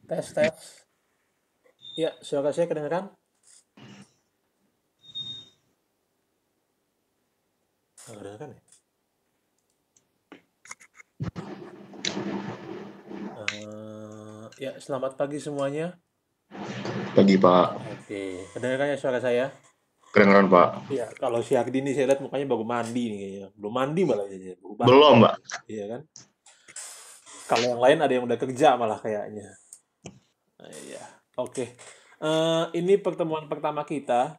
Tes, tes. Ya, suara saya kedengeran? Nggak kedengeran ya? Ya, selamat pagi semuanya. Pagi Pak, Oke, kedengeran ya suara saya? kedengeran Pak. Iya, kalau si Agdi ini saya lihat mukanya baru mandi nih kayaknya. Belum mandi malah ya, baru mandi. Belum Pak. Iya kan? Kalau yang lain ada yang udah kerja malah kayaknya. Iya, oke. Ini pertemuan pertama kita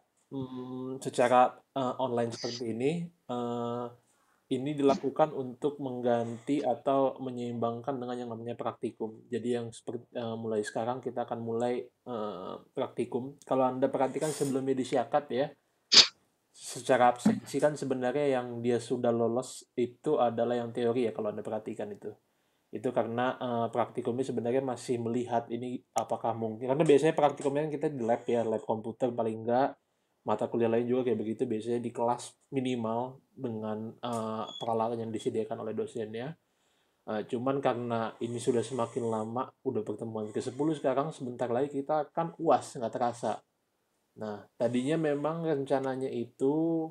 secara online seperti ini. Eh, ini dilakukan untuk mengganti atau menyeimbangkan dengan yang namanya praktikum. Jadi yang seperti mulai sekarang kita akan mulai praktikum. Kalau Anda perhatikan sebelumnya di Syakat ya, secara absensi kan sebenarnya yang dia sudah lolos itu adalah yang teori ya kalau Anda perhatikan itu. Itu karena praktikumnya sebenarnya masih melihat ini apakah mungkin. Karena biasanya praktikumnya kan kita di lab ya, lab komputer paling enggak. Mata kuliah lain juga kayak begitu, biasanya di kelas minimal dengan peralatan yang disediakan oleh dosennya. Cuman karena ini sudah semakin lama, udah pertemuan ke-10 sekarang, sebentar lagi kita akan UAS, nggak terasa. Nah, tadinya memang rencananya itu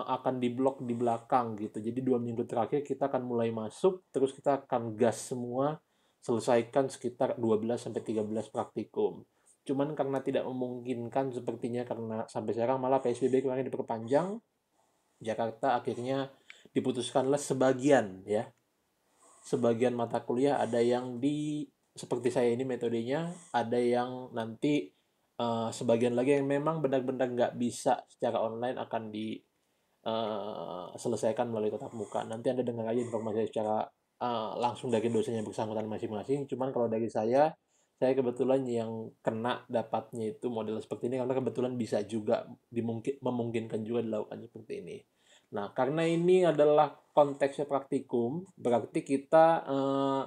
akan diblok di belakang gitu. Jadi 2 minggu terakhir kita akan mulai masuk, terus kita akan gas semua, selesaikan sekitar 12 sampai 13 praktikum. Cuman karena tidak memungkinkan sepertinya karena sampai sekarang malah PSBB kemarin diperpanjang, Jakarta akhirnya diputuskanlah sebagian ya. Sebagian mata kuliah ada yang di seperti saya ini metodenya, ada yang nanti sebagian lagi yang memang benar-benar nggak bisa secara online akan diselesaikan melalui tatap muka. Nanti Anda dengar aja informasi secara langsung dari dosen yang bersangkutan masing-masing. Cuman kalau dari saya kebetulan yang kena dapatnya itu model seperti ini karena kebetulan bisa juga memungkinkan juga dilakukan seperti ini. Nah, karena ini adalah konteksnya praktikum, berarti kita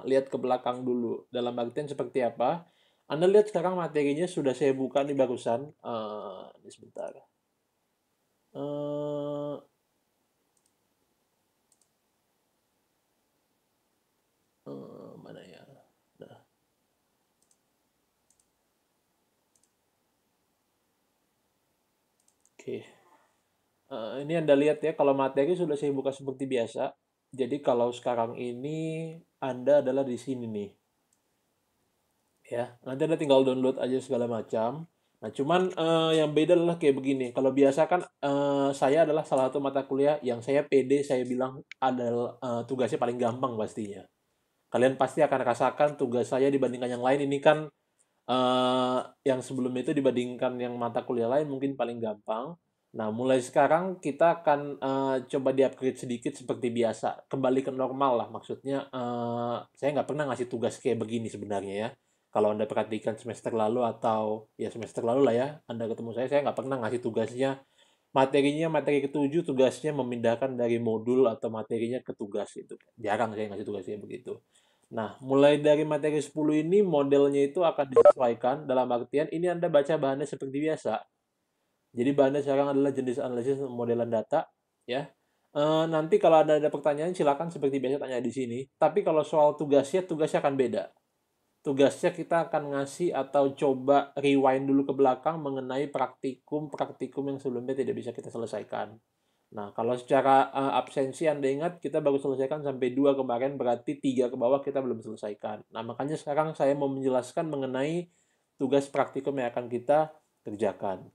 lihat ke belakang dulu. Dalam artian seperti apa? Anda lihat sekarang materinya sudah saya buka nih barusan. Ini sebentar. Eh, mana ya? Nah, oke. Ini Anda lihat ya, kalau materi sudah saya buka seperti biasa. Jadi kalau sekarang ini Anda adalah di sini nih. Ya, nanti Anda tinggal download aja segala macam. Nah, cuman yang beda adalah kayak begini. Kalau biasa kan saya adalah salah satu mata kuliah yang saya pede saya bilang adalah tugasnya paling gampang pastinya. Kalian pasti akan rasakan tugas saya dibandingkan yang lain ini kan yang sebelumnya itu dibandingkan yang mata kuliah lain mungkin paling gampang. Nah, mulai sekarang kita akan coba di-upgrade sedikit seperti biasa. Kembali ke normal lah, maksudnya saya nggak pernah ngasih tugas kayak begini sebenarnya ya. Kalau Anda perhatikan semester lalu atau ya semester lalu lah ya, Anda ketemu saya nggak pernah ngasih tugasnya. Materinya materi ketujuh tugasnya memindahkan dari modul atau materinya ke tugas itu. Jarang saya ngasih tugasnya begitu. Nah, mulai dari materi 10 ini modelnya itu akan disesuaikan dalam artian ini Anda baca bahannya seperti biasa. Jadi bahannya sekarang adalah jenis analisis modelan data ya. Nanti kalau ada pertanyaan silakan seperti biasa tanya di sini. Tapi kalau soal tugasnya akan beda. Tugasnya kita akan ngasih atau coba rewind dulu ke belakang mengenai praktikum-praktikum yang sebelumnya tidak bisa kita selesaikan. Nah, kalau secara absensi Anda ingat kita baru selesaikan sampai 2 kemarin, berarti 3 ke bawah kita belum selesaikan. Nah, makanya sekarang saya mau menjelaskan mengenai tugas praktikum yang akan kita kerjakan.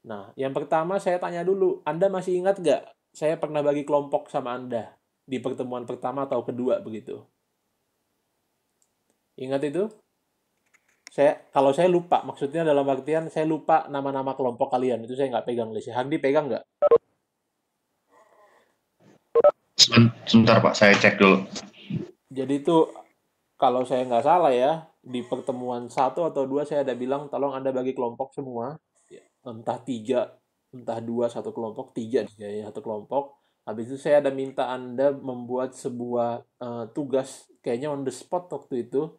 Nah, yang pertama saya tanya dulu, Anda masih ingat nggak saya pernah bagi kelompok sama Anda di pertemuan pertama atau kedua begitu? Ingat itu? Kalau saya lupa, maksudnya dalam artian saya lupa nama-nama kelompok kalian, itu saya nggak pegang listnya. Handi pegang nggak? Sebentar Pak, saya cek dulu. Jadi itu kalau saya nggak salah ya, di pertemuan satu atau dua saya ada bilang tolong Anda bagi kelompok semua, ya, entah tiga, entah dua satu kelompok, tiga ya, satu kelompok. Habis itu saya ada minta Anda membuat sebuah tugas, kayaknya on the spot waktu itu,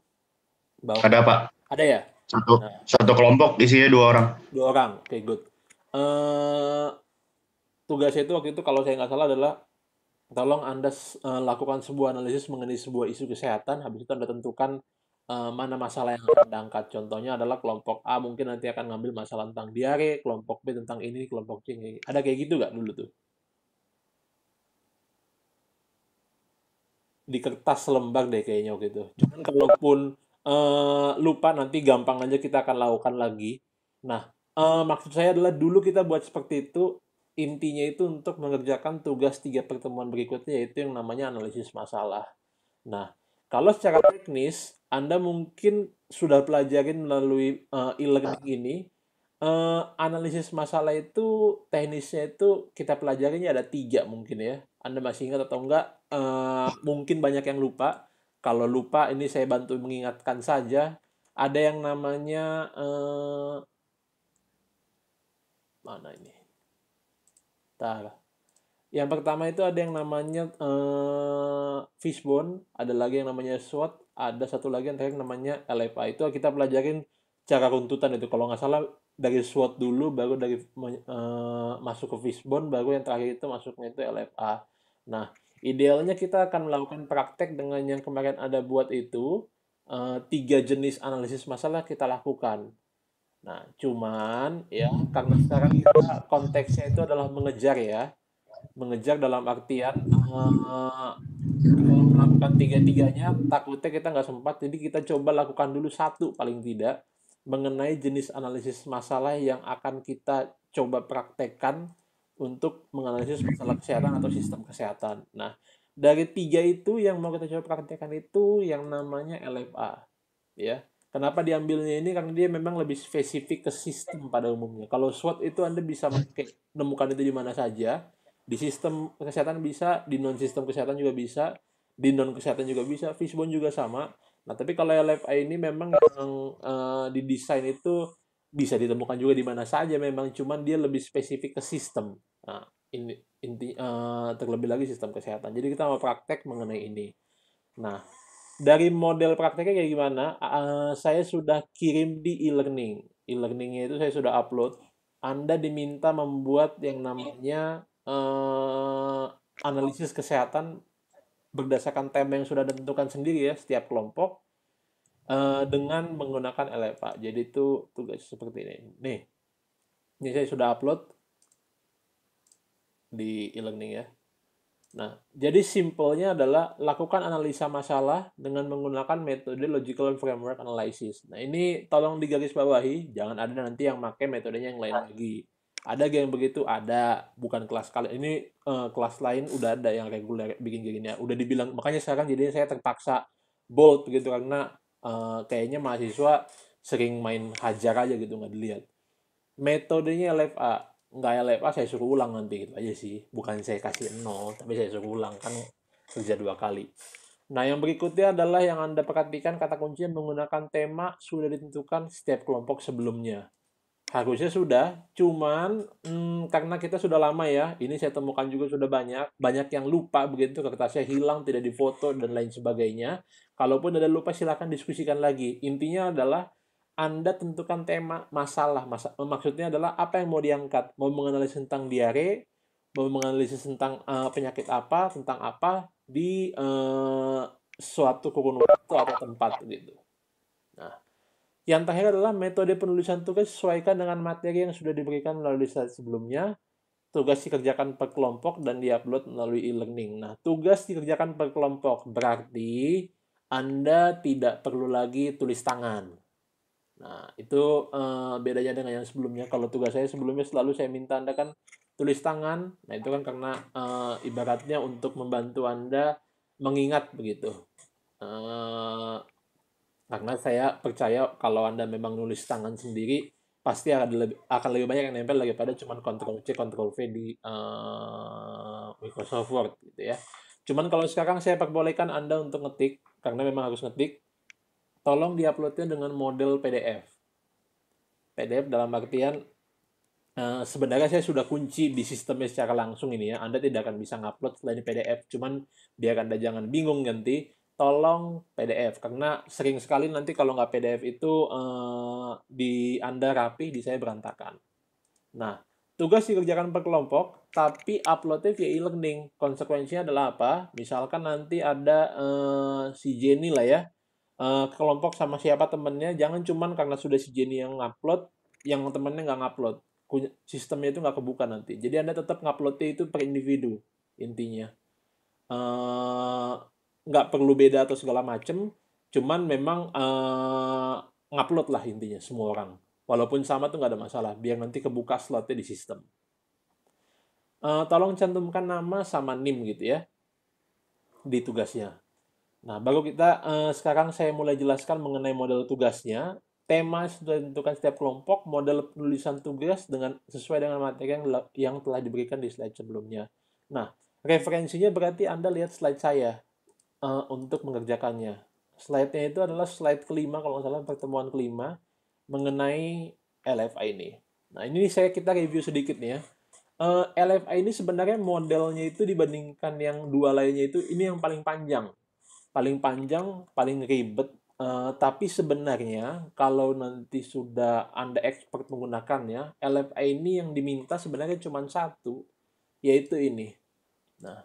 bahwa Ada Pak, ada ya? satu Nah, satu kelompok isinya 2 orang. 2 orang, oke okay, good. Eh tugasnya itu waktu itu kalau saya nggak salah adalah tolong Anda lakukan sebuah analisis mengenai sebuah isu kesehatan, habis itu Anda tentukan mana masalah yang akan diangkat. Contohnya adalah kelompok A mungkin nanti akan ngambil masalah tentang diare, kelompok B tentang ini, kelompok C ini. Ada kayak gitu nggak dulu tuh? Di kertas lembar deh kayaknya gitu. Cuman kalaupun lupa nanti gampang aja kita akan lakukan lagi. Nah, maksud saya adalah dulu kita buat seperti itu, intinya itu untuk mengerjakan tugas 3 pertemuan berikutnya yaitu yang namanya analisis masalah. Nah, kalau secara teknis Anda mungkin sudah pelajarin melalui e-learning ini, analisis masalah itu teknisnya itu kita pelajarinya ada 3 mungkin ya. Anda masih ingat atau enggak? Mungkin banyak yang lupa. Kalau lupa ini saya bantu mengingatkan saja. Ada yang namanya mana ini? Tar. Yang pertama itu ada yang namanya fishbone, ada lagi yang namanya SWOT, ada satu lagi yang terakhir namanya LFA. Itu kita pelajarin cara runtutan itu. Kalau nggak salah dari SWOT dulu, baru dari masuk ke fishbone, baru yang terakhir itu masuknya itu LFA. Nah, idealnya kita akan melakukan praktek dengan yang kemarin ada buat itu. 3 jenis analisis masalah kita lakukan. Nah, cuman ya karena sekarang kita konteksnya itu adalah mengejar ya. Mengejar dalam artian kalau melakukan tiga-tiganya takutnya kita nggak sempat, jadi kita coba lakukan dulu satu paling tidak mengenai jenis analisis masalah yang akan kita coba praktekkan untuk menganalisis masalah kesehatan atau sistem kesehatan. Nah, dari 3 itu yang mau kita coba praktekkan itu yang namanya LFA, ya. Kenapa diambilnya ini? Karena dia memang lebih spesifik ke sistem pada umumnya. Kalau SWOT itu Anda bisa menemukan itu di mana saja, di sistem kesehatan bisa, di non sistem kesehatan juga bisa, di non kesehatan juga bisa, fishbone juga sama. Nah, tapi kalau LFI ini memang yang didesain itu bisa ditemukan juga di mana saja memang, cuman dia lebih spesifik ke sistem. Nah, ini terlebih lagi sistem kesehatan. Jadi kita mau praktek mengenai ini. Nah, dari model prakteknya kayak gimana? Saya sudah kirim di e-learning. E-learningnya itu saya sudah upload. Anda diminta membuat yang namanya analisis kesehatan berdasarkan tema yang sudah ditentukan sendiri ya setiap kelompok dengan menggunakan LFA. Jadi itu tugas seperti ini. Nih, ini saya sudah upload di e-learning ya. Nah, jadi simpelnya adalah lakukan analisa masalah dengan menggunakan metode logical framework analysis. Nah, ini tolong digarisbawahi, jangan ada nanti yang pakai metodenya yang lain lagi. Ada yang begitu? Ada, bukan kelas kalian. Ini kelas lain udah ada yang reguler bikin kayak gini ya. Udah dibilang, makanya sekarang jadinya saya terpaksa bold gitu karena kayaknya mahasiswa sering main hajar aja gitu nggak dilihat. Metodenya LFA, nggak LFA saya suruh ulang nanti gitu aja sih, bukan saya kasih nol tapi saya suruh ulang kan kerja 2 kali. Nah, yang berikutnya adalah yang Anda perhatikan kata kuncinya menggunakan tema sudah ditentukan setiap kelompok sebelumnya. Harusnya sudah, cuman karena kita sudah lama ya, ini saya temukan juga sudah banyak yang lupa begitu, kertasnya hilang, tidak difoto dan lain sebagainya. Kalaupun ada lupa silakan diskusikan lagi. Intinya adalah Anda tentukan tema masalah. Maksudnya adalah apa yang mau diangkat. Mau menganalisis tentang diare, mau menganalisis tentang penyakit apa, tentang apa di suatu kurun waktu atau tempat gitu. Nah, yang terakhir adalah metode penulisan tugas sesuaikan dengan materi yang sudah diberikan melalui slide sebelumnya. Tugas dikerjakan per kelompok dan diupload melalui e-learning. Nah, tugas dikerjakan per kelompok berarti Anda tidak perlu lagi tulis tangan. Nah, itu bedanya dengan yang sebelumnya. Kalau tugas saya sebelumnya selalu saya minta Anda kan tulis tangan. Nah, itu kan karena ibaratnya untuk membantu Anda mengingat begitu. Karena saya percaya kalau Anda memang nulis tangan sendiri, pasti akan lebih banyak yang nempel daripada cuma Ctrl C, Ctrl V di Microsoft Word gitu ya. Cuman kalau sekarang saya perbolehkan Anda untuk ngetik, karena memang harus ngetik, tolong diuploadnya dengan model PDF. PDF dalam artian sebenarnya saya sudah kunci di sistemnya secara langsung ini ya. Anda tidak akan bisa ngupload selain PDF. Cuman biar Anda jangan bingung nanti, tolong PDF. Karena sering sekali nanti kalau nggak PDF itu di Anda rapi, di saya berantakan. Nah, tugas dikerjakan per kelompok, tapi uploadnya via e-learning. Konsekuensinya adalah apa? Misalkan nanti ada si Jenny lah ya, kelompok sama siapa temennya, jangan cuman karena sudah si Jenny yang ngupload, yang temennya nggak ngupload. Sistemnya itu nggak kebuka nanti. Jadi Anda tetap nguploadnya itu per individu, intinya. Eh, nggak perlu beda atau segala macem, cuman memang ngupload lah intinya semua orang. Walaupun sama tuh nggak ada masalah, biar nanti kebuka slotnya di sistem. Tolong cantumkan nama sama NIM gitu ya di tugasnya. Nah, baru kita sekarang saya mulai jelaskan mengenai model tugasnya. Tema sudah ditentukan setiap kelompok, model penulisan tugas dengan sesuai dengan materi yang telah diberikan di slide sebelumnya. Nah, referensinya berarti Anda lihat slide saya untuk mengerjakannya. Slide-nya itu adalah slide kelima, kalau nggak salah pertemuan kelima, mengenai LFA ini. Nah, ini kita review sedikit nih ya. LFA ini sebenarnya modelnya itu dibandingkan yang dua lainnya itu, ini yang paling panjang. Paling panjang, paling ribet. Tapi sebenarnya kalau nanti sudah Anda expert menggunakannya, LFA ini yang diminta sebenarnya cuma satu, yaitu ini. Nah,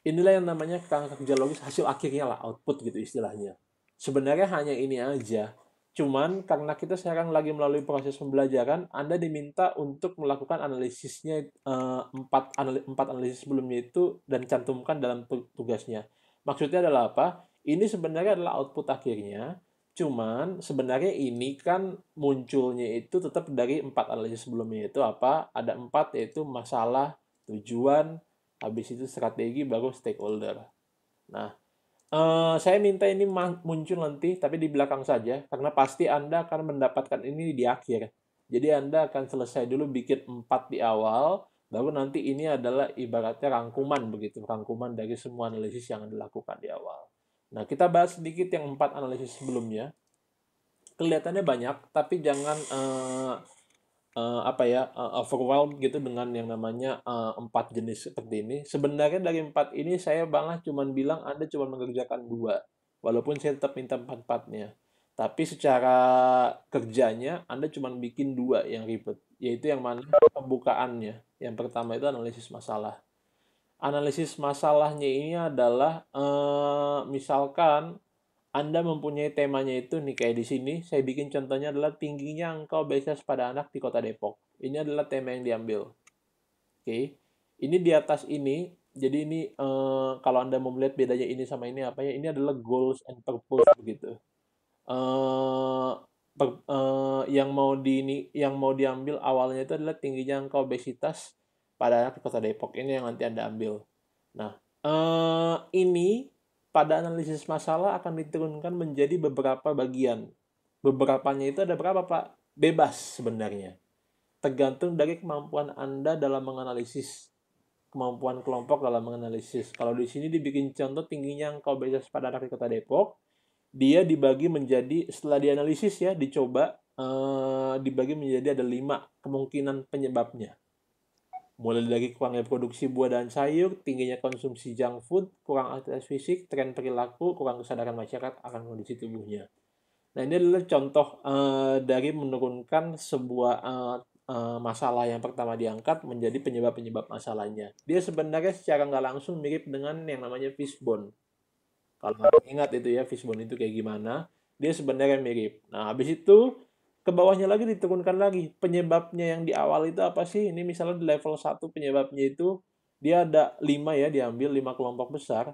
inilah yang namanya kerangka kerja logis hasil akhirnya lah, output gitu istilahnya. Sebenarnya hanya ini aja. Cuman karena kita sekarang lagi melalui proses pembelajaran, Anda diminta untuk melakukan analisisnya empat analisis sebelumnya itu dan cantumkan dalam tugasnya. Maksudnya adalah apa? Ini sebenarnya adalah output akhirnya. Cuman sebenarnya ini kan munculnya itu tetap dari empat analisis sebelumnya itu apa? Ada empat, yaitu masalah, tujuan, habis itu strategi, baru stakeholder. Nah, saya minta ini muncul nanti, tapi di belakang saja, karena pasti Anda akan mendapatkan ini di akhir. Jadi Anda akan selesai dulu bikin 4 di awal, baru nanti ini adalah ibaratnya rangkuman begitu, rangkuman dari semua analisis yang dilakukan di awal. Nah, kita bahas sedikit yang 4 analisis sebelumnya. Kelihatannya banyak, tapi jangan apa ya, overwhelmed gitu dengan yang namanya 4 jenis seperti ini. Sebenarnya dari 4 ini saya malah cuma bilang Anda cuma mengerjakan 2, walaupun saya tetap minta 4-4-nya. Tapi secara kerjanya Anda cuma bikin 2 yang ribet, yaitu yang mana pembukaannya. Yang pertama itu analisis masalah. Analisis masalahnya ini adalah misalkan Anda mempunyai temanya itu nih, kayak di sini saya bikin contohnya adalah tingginya angka obesitas pada anak di Kota Depok. Ini adalah tema yang diambil. Oke. Ini di atas ini, jadi ini kalau Anda mau melihat bedanya ini sama ini apa ya? Ini adalah goals and purpose begitu. Eh yang mau diambil awalnya itu adalah tingginya angka obesitas pada anak di Kota Depok. Ini yang nanti Anda ambil. Nah, ini pada analisis masalah akan diturunkan menjadi beberapa bagian. Beberapanya itu ada berapa, Pak? Bebas sebenarnya. Tergantung dari kemampuan Anda dalam menganalisis, kemampuan kelompok dalam menganalisis. Kalau di sini dibikin contoh tingginya angka obesitas pada anak di Kota Depok, dia dibagi menjadi, setelah dianalisis ya, dicoba dibagi menjadi ada 5 kemungkinan penyebabnya. Mulai dari kurangnya produksi buah dan sayur, tingginya konsumsi junk food, kurang aktivitas fisik, tren perilaku, kurang kesadaran masyarakat akan kondisi tubuhnya. Nah, ini adalah contoh dari menurunkan sebuah masalah yang pertama diangkat menjadi penyebab-penyebab masalahnya. Dia sebenarnya secara nggak langsung mirip dengan yang namanya fishbone. Kalau ingat itu ya, fishbone itu kayak gimana, dia sebenarnya mirip. Nah, habis itu ke bawahnya lagi diturunkan lagi. Penyebabnya yang di awal itu apa sih? Ini misalnya di level 1 penyebabnya itu dia ada 5 ya, diambil 5 kelompok besar.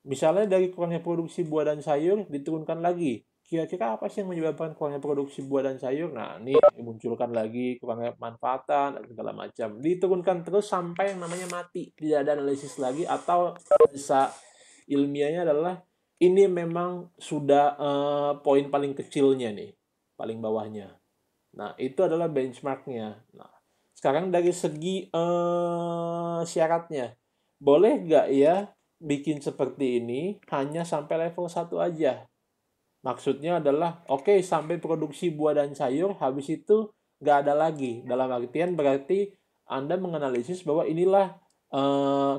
Misalnya dari kurangnya produksi buah dan sayur diturunkan lagi. Kira-kira apa sih yang menyebabkan kurangnya produksi buah dan sayur? Nah, ini dimunculkan lagi kurangnya pemanfaatan dan segala macam. Diturunkan terus sampai yang namanya mati. Tidak ada analisis lagi, atau bisa ilmiahnya adalah ini memang sudah poin paling kecilnya nih, paling bawahnya. Nah, itu adalah benchmarknya. Nah, sekarang dari segi syaratnya, boleh nggak ya bikin seperti ini hanya sampai level 1 aja? Maksudnya adalah, oke, sampai produksi buah dan sayur, habis itu nggak ada lagi. Dalam artian berarti Anda menganalisis bahwa inilah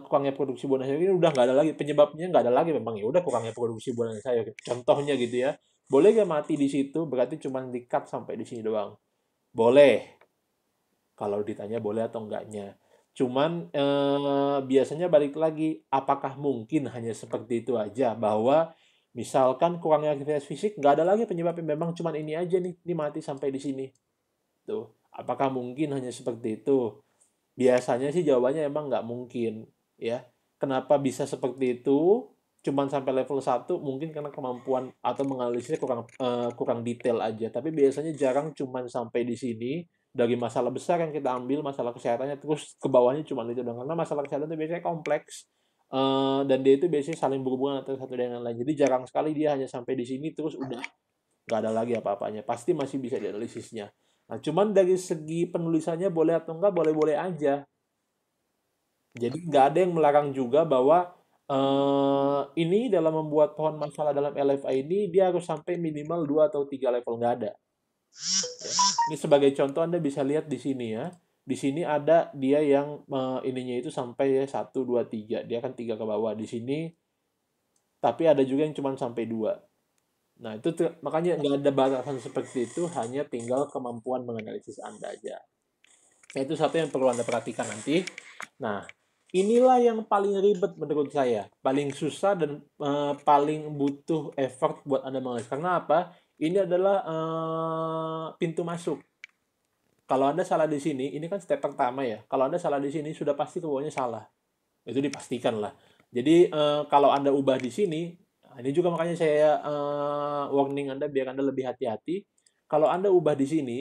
kurangnya produksi buah dan sayur ini udah nggak ada lagi. Penyebabnya nggak ada lagi, memang ya udah kurangnya produksi buah dan sayur. Contohnya gitu ya. Boleh nggak mati di situ? Berarti cuma di-cut sampai di sini doang. Boleh. Kalau ditanya boleh atau enggaknya. Cuman biasanya balik lagi, apakah mungkin hanya seperti itu aja bahwa Misalkan kurangnya aktivitas fisik, nggak ada lagi penyebabnya, memang cuman ini aja nih, ini mati sampai di sini. Tuh. Apakah mungkin hanya seperti itu? Biasanya sih jawabannya emang nggak mungkin, ya. Kenapa bisa seperti itu? Cuman sampai level 1 mungkin karena kemampuan atau menganalisisnya kurang detail aja. Tapi biasanya jarang cuman sampai di sini, dari masalah besar yang kita ambil, masalah kesehatannya, terus ke bawahnya cuman itu doang. Karena masalah kesehatan itu biasanya kompleks, dan dia itu biasanya saling berhubungan antara satu dengan yang lain. Jadi jarang sekali dia hanya sampai di sini terus udah nggak ada lagi apa-apanya. Pasti masih bisa dianalisisnya. Nah, cuman dari segi penulisannya boleh atau enggak, boleh-boleh aja. Jadi nggak ada yang melarang juga bahwa ini dalam membuat pohon masalah dalam LFA ini dia harus sampai minimal 2 atau 3 level, nggak ada. Ya. Ini sebagai contoh Anda bisa lihat di sini ya. Di sini ada dia yang ininya itu sampai ya 1, 2, 3. Dia kan 3 ke bawah. Di sini tapi ada juga yang cuma sampai 2. Nah, itu makanya nggak ada batasan seperti itu, hanya tinggal kemampuan menganalisis Anda aja. Nah, itu satu yang perlu Anda perhatikan nanti. Nah, inilah yang paling ribet menurut saya. Paling susah dan paling butuh effort buat Anda menganalisis. Karena apa? Ini adalah pintu masuk. Kalau Anda salah di sini, ini kan step pertama ya. Kalau Anda salah di sini, sudah pasti kebawahnya salah. Itu dipastikan lah. Jadi kalau Anda ubah di sini, nah, ini juga makanya saya warning Anda biar Anda lebih hati-hati. Kalau Anda ubah di sini,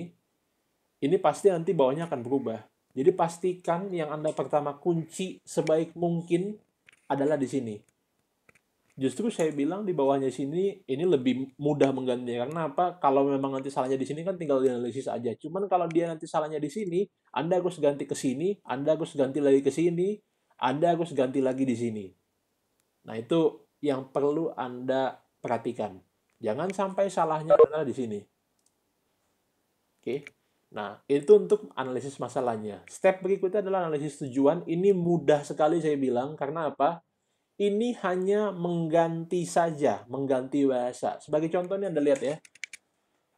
ini pasti nanti bawahnya akan berubah. Jadi pastikan yang Anda pertama kunci sebaik mungkin adalah di sini. Justru saya bilang di bawahnya sini ini lebih mudah menggantinya. Karena apa? Kalau memang nanti salahnya di sini kan tinggal dianalisis aja. Cuman kalau dia nanti salahnya di sini, Anda harus ganti ke sini, Anda harus ganti lagi ke sini, Anda harus ganti lagi di sini. Nah, itu yang perlu Anda perhatikan. Jangan sampai salahnya adalah di sini. Oke. Nah, itu untuk analisis masalahnya. Step berikutnya adalah analisis tujuan. Ini mudah sekali saya bilang, karena apa? Ini hanya mengganti saja, mengganti bahasa. Sebagai contoh ini Anda lihat ya.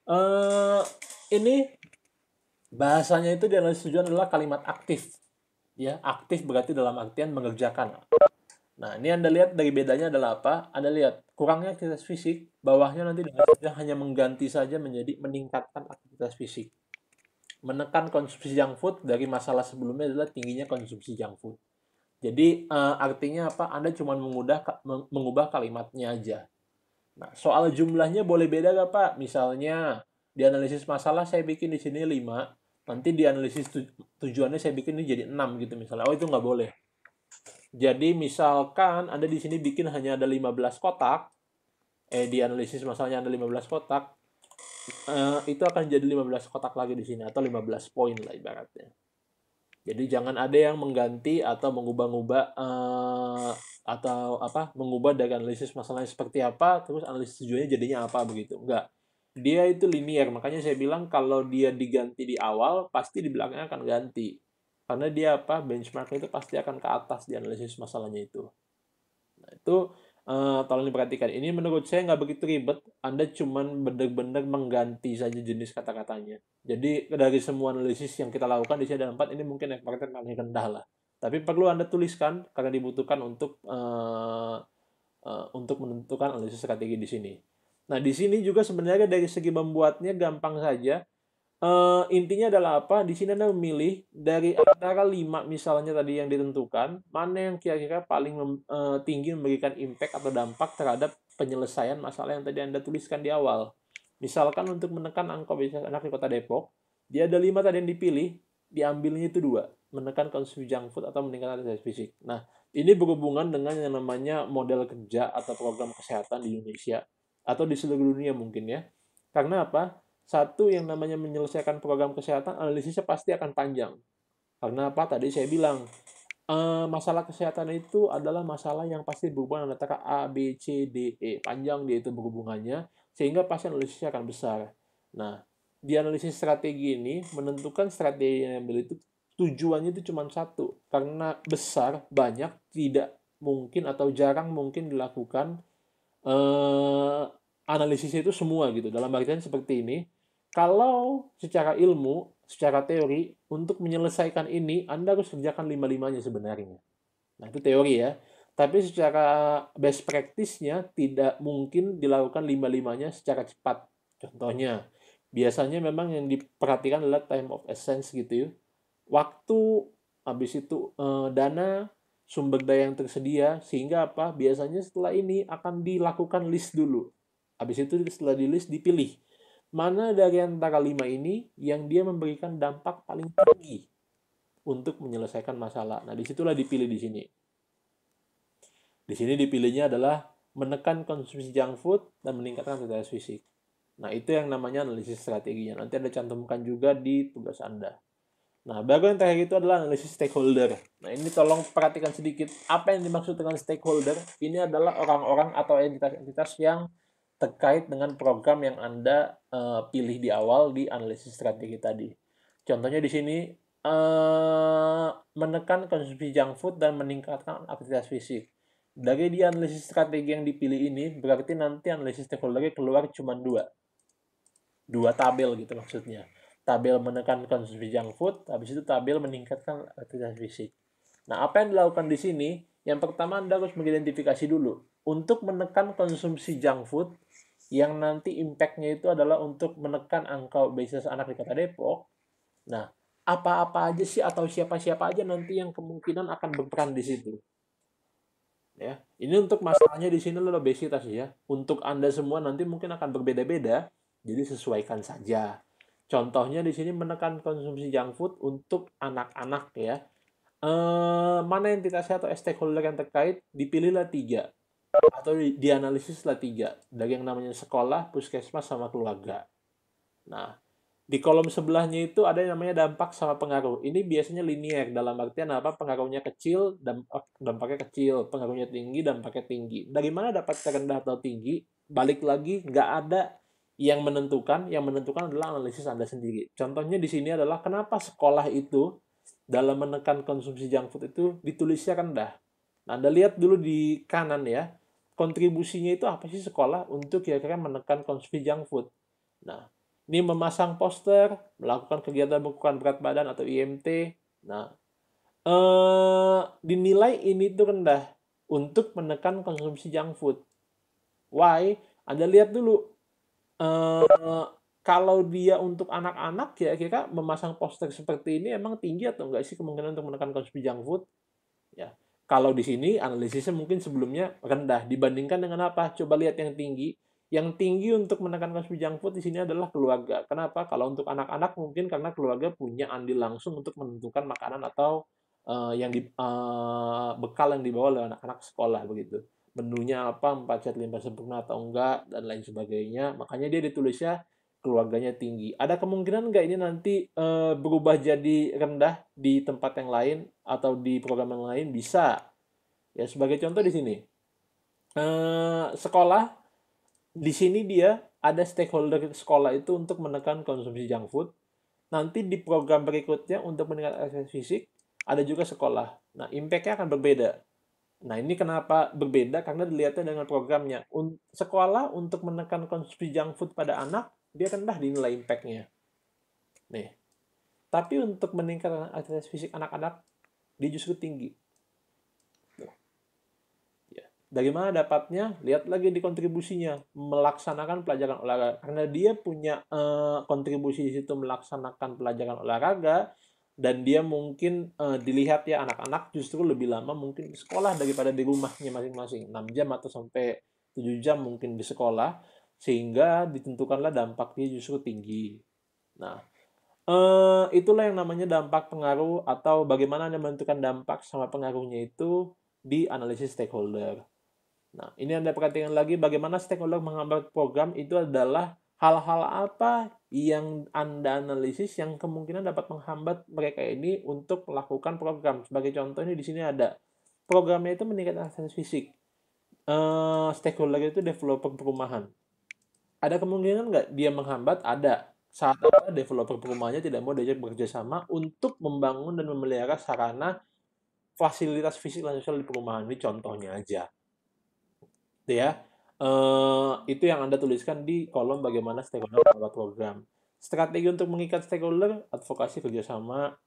Eh, ini bahasanya itu di analisis tujuan adalah kalimat aktif. Ya, aktif berarti dalam artian mengerjakan. Nah, ini Anda lihat dari bedanya adalah apa? Anda lihat, kurangnya aktivitas fisik, bawahnya nanti dengan hanya mengganti saja menjadi meningkatkan aktivitas fisik. Menekan konsumsi junk food dari masalah sebelumnya adalah tingginya konsumsi junk food. Jadi artinya apa? Anda cuma mengubah kalimatnya aja. Nah, soal jumlahnya boleh beda nggak Pak? Misalnya di analisis masalah saya bikin di sini 5, nanti di analisis tujuannya saya bikin ini jadi 6 gitu misalnya. Oh, itu nggak boleh. Jadi misalkan Anda di sini bikin hanya ada 15 kotak, di analisis masalahnya ada 15 kotak, itu akan jadi 15 kotak lagi di sini atau 15 poin lah ibaratnya. Jadi jangan ada yang mengganti atau mengubah-ubah atau apa mengubah dari analisis masalahnya seperti apa terus analisis tujuannya jadinya apa begitu. Enggak. Dia itu linear, makanya saya bilang kalau dia diganti di awal pasti di belakangnya akan ganti. Karena dia apa benchmark itu pasti akan ke atas di analisis masalahnya itu. Nah, itu tolong diperhatikan. Ini menurut saya nggak begitu ribet. Anda cuman benar-benar mengganti saja jenis kata-katanya. Jadi dari semua analisis yang kita lakukan di sini ada 4, ini mungkin effortnya paling rendah lah. Tapi perlu Anda tuliskan karena dibutuhkan untuk menentukan analisis strategi di sini. Nah, di sini juga sebenarnya dari segi membuatnya gampang saja. Intinya adalah apa? Di sini Anda memilih dari antara 5 misalnya tadi yang ditentukan, mana yang kira-kira paling tinggi memberikan impact atau dampak terhadap penyelesaian masalah yang tadi Anda tuliskan di awal. Misalkan untuk menekan angka obesitas anak di Kota Depok, dia ada 5 tadi yang dipilih, diambilnya itu 2, menekan konsumsi junk food atau meningkatkan aktivitas fisik. Nah, ini berhubungan dengan yang namanya model kerja atau program kesehatan di Indonesia atau di seluruh dunia mungkin ya. Karena apa? Satu yang namanya menyelesaikan program kesehatan, analisisnya pasti akan panjang. Karena apa? Tadi saya bilang, masalah kesehatan itu adalah masalah yang pasti berhubungan antara A, B, C, D, E. Panjang dia itu berhubungannya, sehingga pasti analisisnya akan besar. Nah, di analisis strategi ini, menentukan strategi yang diambil itu, tujuannya itu cuma satu. Karena besar, banyak, tidak mungkin atau jarang mungkin dilakukan analisis itu semua gitu. Dalam artian seperti ini, kalau secara ilmu, secara teori, untuk menyelesaikan ini, Anda harus kerjakan lima-limanya sebenarnya. Nah, itu teori ya. Tapi secara best practice-nya tidak mungkin dilakukan lima-limanya secara cepat. Contohnya, biasanya memang yang diperhatikan adalah time of essence gitu ya. Waktu, habis itu dana, sumber daya yang tersedia, sehingga apa? Biasanya setelah ini akan dilakukan list dulu. Habis itu setelah di list dipilih. Mana dari antara lima ini yang dia memberikan dampak paling tinggi untuk menyelesaikan masalah. Nah, disitulah dipilih di sini. Di sini dipilihnya adalah menekan konsumsi junk food dan meningkatkan aktivitas fisik. Nah, itu yang namanya analisis strateginya. Nanti Anda cantumkan juga di tugas Anda. Nah, baru yang terakhir itu adalah analisis stakeholder. Nah, ini tolong perhatikan sedikit apa yang dimaksud dengan stakeholder. Ini adalah orang-orang atau entitas-entitas yang terkait dengan program yang Anda pilih di awal di analisis strategi tadi. Contohnya di sini, menekan konsumsi junk food dan meningkatkan aktivitas fisik. Dari di analisis strategi yang dipilih ini, berarti nanti analisis stakeholder keluar cuma dua tabel gitu maksudnya. Tabel menekan konsumsi junk food, habis itu tabel meningkatkan aktivitas fisik. Nah, apa yang dilakukan di sini? Yang pertama Anda harus mengidentifikasi dulu. Untuk menekan konsumsi junk food, yang nanti impact-nya itu adalah untuk menekan angka obesitas anak di Kota Depok. Nah, apa-apa aja sih atau siapa-siapa aja nanti yang kemungkinan akan berperan di situ. Ya, ini untuk masalahnya di sini adalah obesitas ya. Untuk Anda semua nanti mungkin akan berbeda-beda, jadi sesuaikan saja. Contohnya di sini menekan konsumsi junk food untuk anak-anak ya. Mana entitasnya atau stakeholder yang terkait, dipilihlah tiga atau dianalisislah tiga dari yang namanya sekolah, puskesmas, sama keluarga. Nah, di kolom sebelahnya itu ada yang namanya dampak sama pengaruh. Ini biasanya linear, dalam artian apa? Pengaruhnya kecil, dampaknya kecil. Pengaruhnya tinggi, dampaknya tinggi. Dari mana dapat rendah atau tinggi? Balik lagi, nggak ada yang menentukan. Yang menentukan adalah analisis Anda sendiri. Contohnya di sini adalah kenapa sekolah itu dalam menekan konsumsi junk food itu ditulisnya rendah. Nah, Anda lihat dulu di kanan ya. Kontribusinya itu apa sih sekolah untuk kira-kira menekan konsumsi junk food? Nah, ini memasang poster, melakukan kegiatan pengukuran berat badan atau IMT. Nah, dinilai ini tuh rendah untuk menekan konsumsi junk food. Why? Anda lihat dulu, kalau dia untuk anak-anak, kira-kira memasang poster seperti ini emang tinggi atau enggak sih kemungkinan untuk menekan konsumsi junk food? Ya, kalau di sini analisisnya mungkin sebelumnya rendah dibandingkan dengan apa? Coba lihat yang tinggi. Yang tinggi untuk menekan konsumsi junk food di sini adalah keluarga. Kenapa? Kalau untuk anak-anak mungkin karena keluarga punya andil langsung untuk menentukan makanan atau bekal yang dibawa oleh anak-anak sekolah begitu. Menunya apa, 4 set 5 sempurna atau enggak dan lain sebagainya. Makanya dia ditulisnya keluarganya tinggi. Ada kemungkinan nggak ini nanti berubah jadi rendah di tempat yang lain atau di program yang lain? Bisa. Ya, sebagai contoh di sini. Sekolah, di sini dia ada stakeholder sekolah itu untuk menekan konsumsi junk food. Nanti di program berikutnya untuk meningkatkan aktivitas fisik, ada juga sekolah. Nah, impact-nya akan berbeda. Nah, ini kenapa berbeda? Karena dilihatnya dengan programnya. Sekolah untuk menekan konsumsi junk food pada anak, dia rendah dinilai impact-nya. Nih. Tapi untuk meningkatkan aktivitas fisik anak-anak, dia justru tinggi. Ya. Dari mana dapatnya? Lihat lagi di kontribusinya. Melaksanakan pelajaran olahraga. Karena dia punya kontribusi di situ melaksanakan pelajaran olahraga, dan dia mungkin dilihat ya anak-anak justru lebih lama mungkin di sekolah daripada di rumahnya masing-masing. 6 jam atau sampai 7 jam mungkin di sekolah, sehingga ditentukanlah dampaknya justru tinggi. Nah, itulah yang namanya dampak pengaruh atau bagaimana Anda menentukan dampak sama pengaruhnya itu di analisis stakeholder. Nah, ini Anda perhatikan lagi bagaimana stakeholder menghambat program itu adalah hal-hal apa yang Anda analisis yang kemungkinan dapat menghambat mereka ini untuk melakukan program. Sebagai contoh ini di sini ada programnya itu meningkatkan aktivitas fisik. Stakeholder itu developer perumahan. Ada kemungkinan nggak dia menghambat? Ada. Saat apa developer perumahannya tidak mau diajak bekerja sama untuk membangun dan memelihara sarana fasilitas fisik dan sosial di perumahan. Ini contohnya aja. Itu ya. Itu yang Anda tuliskan di kolom bagaimana stakeholder membuat program. Strategi untuk mengikat stakeholder, advokasi kerjasama,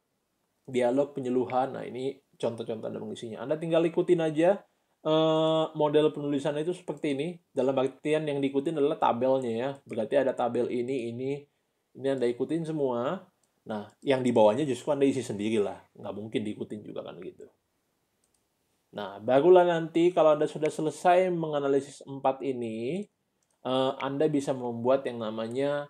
dialog, penyuluhan. Nah, ini contoh-contoh Anda mengisinya. Anda tinggal ikutin aja model penulisan itu seperti ini. Dalam artian yang diikutin adalah tabelnya ya. Berarti ada tabel ini Anda ikutin semua. Nah, yang di bawahnya justru Anda isi sendiri lah. Nggak mungkin diikutin juga kan gitu. Nah, barulah nanti kalau Anda sudah selesai menganalisis 4 ini, Anda bisa membuat yang namanya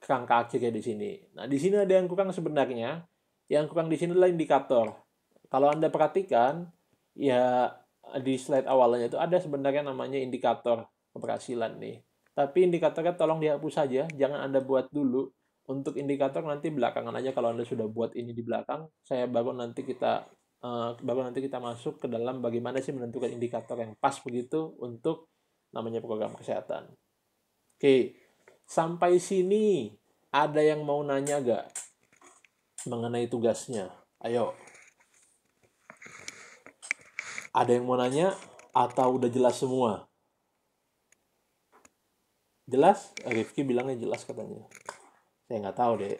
kerangka akhirnya di sini. Nah, di sini ada yang kurang sebenarnya. Yang kurang di sini adalah indikator. Kalau Anda perhatikan, ya di slide awalnya itu ada sebenarnya namanya indikator keberhasilan nih. Tapi indikatornya tolong dihapus saja, jangan Anda buat dulu. Untuk indikator nanti belakangan aja kalau Anda sudah buat ini di belakang, baru nanti kita masuk ke dalam bagaimana sih menentukan indikator yang pas begitu untuk namanya program kesehatan. Oke, sampai sini ada yang mau nanya gak mengenai tugasnya? Ayo. Ada yang mau nanya atau udah jelas semua? Jelas? Rifki bilangnya jelas katanya. Saya nggak tahu deh.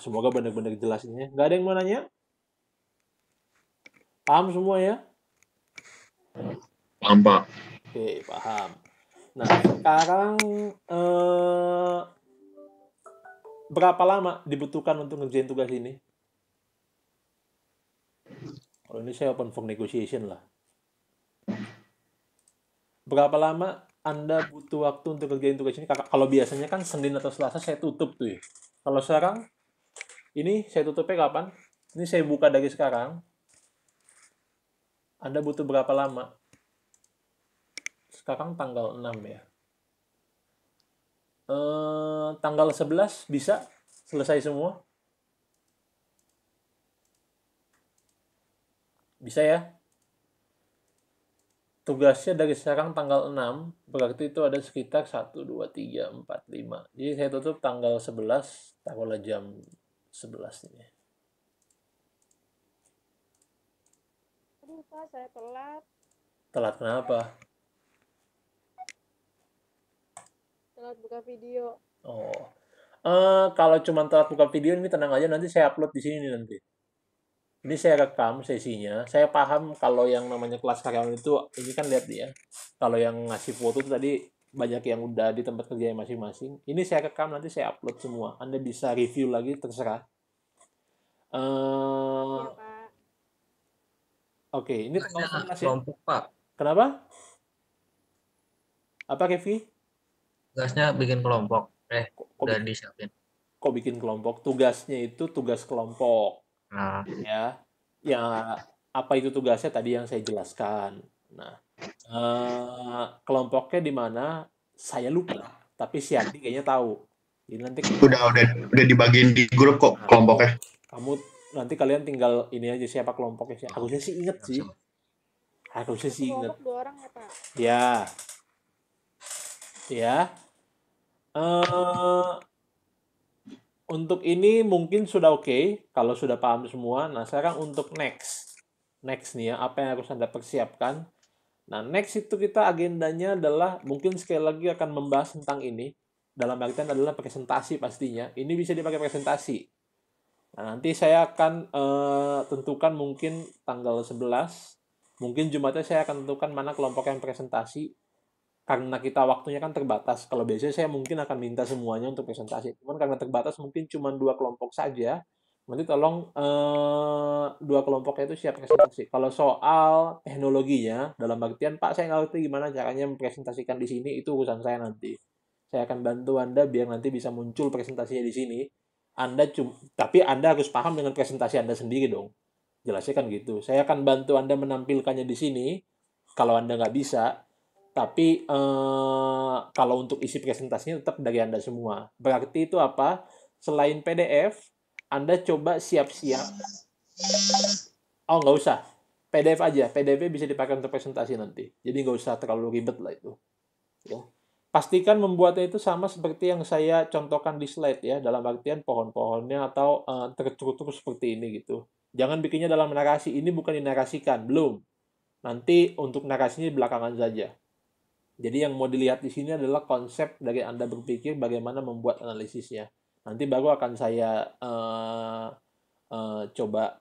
Semoga benar-benar jelas ini. Nggak ada yang mau nanya? Paham semua ya? Paham, Pak. Oke, paham. Nah, sekarang berapa lama dibutuhkan untuk ngerjain tugas ini? Kalau ini saya open for negotiation lah. Berapa lama Anda butuh waktu untuk ngerjain tugas ini? Kalau biasanya kan Senin atau Selasa saya tutup tuh ya. Kalau sekarang, ini saya tutupnya kapan? Ini saya buka dari sekarang. Anda butuh berapa lama? Sekarang tanggal 6 ya. Tanggal 11 bisa selesai semua? Bisa ya? Tugasnya dari sekarang tanggal 6, berarti itu ada sekitar 1, 2, 3, 4, 5. Jadi saya tutup tanggal 11, taruhlah jam 11 ini. Aduh Pak, saya telat. Telat kenapa? Telat buka video. Oh. Kalau cuma telat buka video ini tenang aja, nanti saya upload di sini nanti. Ini saya rekam sesinya. Saya paham kalau yang namanya kelas karyawan itu, ini kan lihat ya. Kalau yang ngasih foto itu tadi banyak yang udah di tempat kerja masing-masing. Ini saya rekam, nanti saya upload semua. Anda bisa review lagi, terserah. Iya Eh, Pak. Oke, ini tanggal Tugasnya 11 ya. kelompok, Pak. Kenapa? Apa, Kevi? Tugasnya bikin kelompok. Kok, Udah disiapin. kok bikin kelompok? Tugasnya itu tugas kelompok. Nah, Ya, ya apa itu tugasnya tadi yang saya jelaskan. Nah, kelompoknya di mana saya lupa, tapi si Andi kayaknya tahu. Jadi nanti Udah dibagiin di grup kok nah, kelompoknya. kamu nanti kalian tinggal ini aja siapa kelompoknya. Harusnya sih inget sih. Harusnya Satu sih inget. kelompok 2 orang ya Pak. Ya, ya. Eh, untuk ini mungkin sudah oke, kalau sudah paham semua. Nah, sekarang untuk next. Next nih ya, apa yang harus Anda persiapkan? Nah, next itu kita agendanya adalah mungkin sekali lagi akan membahas tentang ini. Dalam artian adalah presentasi pastinya. Ini bisa dipakai presentasi. Nah, nanti saya akan tentukan mungkin tanggal 11. Mungkin Jumatnya saya akan tentukan mana kelompok yang presentasi. Karena kita waktunya kan terbatas. Kalau biasanya saya mungkin akan minta semuanya untuk presentasi. Cuman karena terbatas mungkin cuma 2 kelompok saja. Nanti tolong 2 kelompoknya itu siap presentasi. Kalau soal teknologinya, dalam artian Pak saya ngerti gimana caranya mempresentasikan di sini, itu urusan saya nanti. Saya akan bantu Anda biar nanti bisa muncul presentasinya di sini. Tapi Anda harus paham dengan presentasi Anda sendiri dong. Jelasnya kan gitu. Saya akan bantu Anda menampilkannya di sini. Kalau Anda nggak bisa, tapi kalau untuk isi presentasinya tetap dari Anda semua. Berarti itu apa? Selain PDF, Anda coba siap-siap. Oh, nggak usah. PDF aja. PDF bisa dipakai untuk presentasi nanti. Jadi nggak usah terlalu ribet lah itu. Ya. Pastikan membuatnya itu sama seperti yang saya contohkan di slide ya. Dalam artian pohon-pohonnya atau terstruktur seperti ini gitu. Jangan bikinnya dalam narasi. Ini bukan dinarasikan. Belum. Nanti untuk narasinya belakangan saja. Jadi yang mau dilihat di sini adalah konsep dari Anda berpikir bagaimana membuat analisisnya. Nanti baru akan saya coba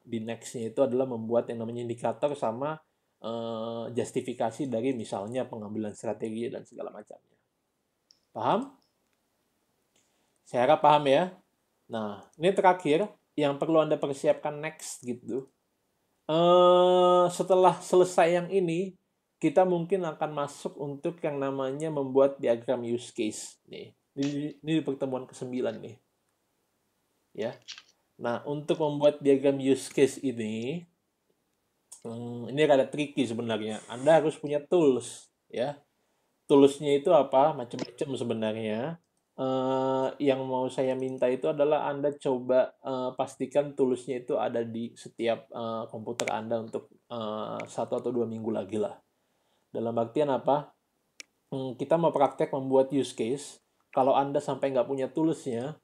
di next-nya itu adalah membuat yang namanya indikator sama justifikasi dari misalnya pengambilan strategi dan segala macamnya. Paham? Saya harap paham ya. Nah, ini terakhir yang perlu Anda persiapkan next gitu. Setelah selesai yang ini, kita mungkin akan masuk untuk yang namanya membuat diagram use case nih. Ini di pertemuan ke-9 nih. Ya. Nah, untuk membuat diagram use case ini rada tricky sebenarnya. Anda harus punya tools, ya. Toolsnya itu apa? Macam-macam sebenarnya. Yang mau saya minta itu adalah Anda coba pastikan toolsnya itu ada di setiap komputer Anda untuk 1 atau 2 minggu lagi lah. Dalam artian apa? Kita mau praktek membuat use case. Kalau Anda sampai nggak punya toolsnya,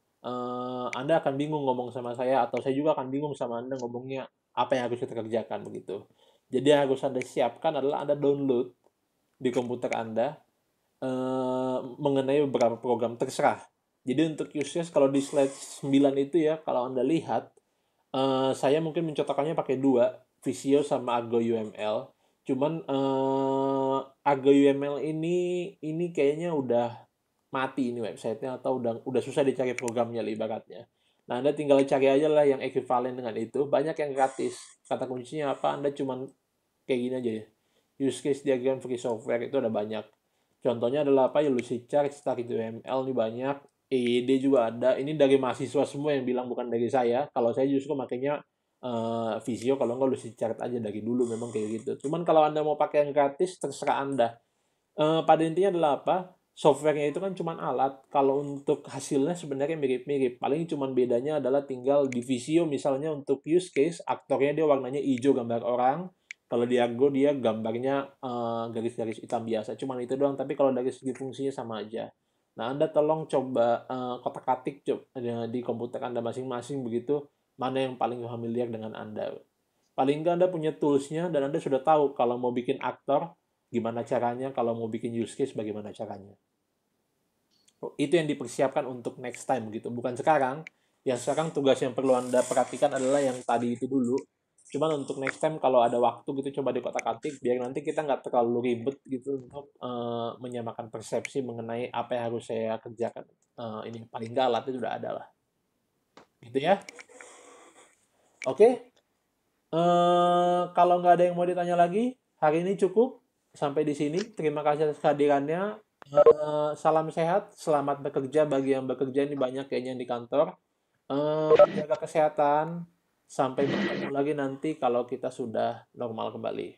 Anda akan bingung ngomong sama saya, atau saya juga akan bingung sama Anda ngomongnya apa yang harus kita kerjakan begitu. Jadi yang harus Anda siapkan adalah Anda download di komputer Anda mengenai beberapa program terserah. Jadi untuk use case kalau di slide 9 itu ya, kalau Anda lihat, saya mungkin mencontohkannya pakai 2, Visio sama Argo UML. Cuman Argo UML ini kayaknya udah mati ini websitenya, atau udah susah dicari programnya ibaratnya. Nah, Anda tinggal cari aja lah yang ekuivalen dengan itu. Banyak yang gratis. Kata kuncinya apa? Anda cuman kayak gini aja ya. Use case diagram free software itu ada banyak. Contohnya adalah apa ya, Lucidchart, Start2ML ini banyak, EYD juga ada. Ini dari mahasiswa semua yang bilang, bukan dari saya. Kalau saya justru makanya Visio, kalau nggak Lucidchart aja dari dulu memang kayak gitu. Cuman kalau Anda mau pakai yang gratis, terserah Anda. Pada intinya adalah apa? Softwarenya itu kan cuma alat. Kalau untuk hasilnya sebenarnya mirip-mirip. Paling cuma bedanya adalah tinggal di Visio misalnya untuk use case, aktornya dia warnanya hijau gambar orang. Kalau di Argo dia gambarnya garis-garis hitam biasa. Cuman itu doang, tapi kalau dari segi fungsinya sama aja. Nah, Anda tolong coba kotak-katik di komputer Anda masing-masing begitu, mana yang paling familiar dengan Anda. Paling nggak Anda punya tools-nya dan Anda sudah tahu kalau mau bikin aktor, gimana caranya, kalau mau bikin use case, bagaimana caranya. Itu yang dipersiapkan untuk next time gitu, bukan sekarang. Yang sekarang tugas yang perlu Anda perhatikan adalah yang tadi itu dulu. Cuman untuk next time kalau ada waktu gitu, coba di kotak-katik biar nanti kita nggak terlalu ribet gitu untuk menyamakan persepsi mengenai apa yang harus saya kerjakan. Ini paling nggak alatnya sudah ada lah. Gitu ya. Oke. Kalau nggak ada yang mau ditanya lagi, hari ini cukup sampai di sini. Terima kasih atas kehadirannya. Salam sehat, selamat bekerja bagi yang bekerja, ini banyak kayaknya di kantor. Jaga kesehatan. Sampai bertemu lagi nanti kalau kita sudah normal kembali.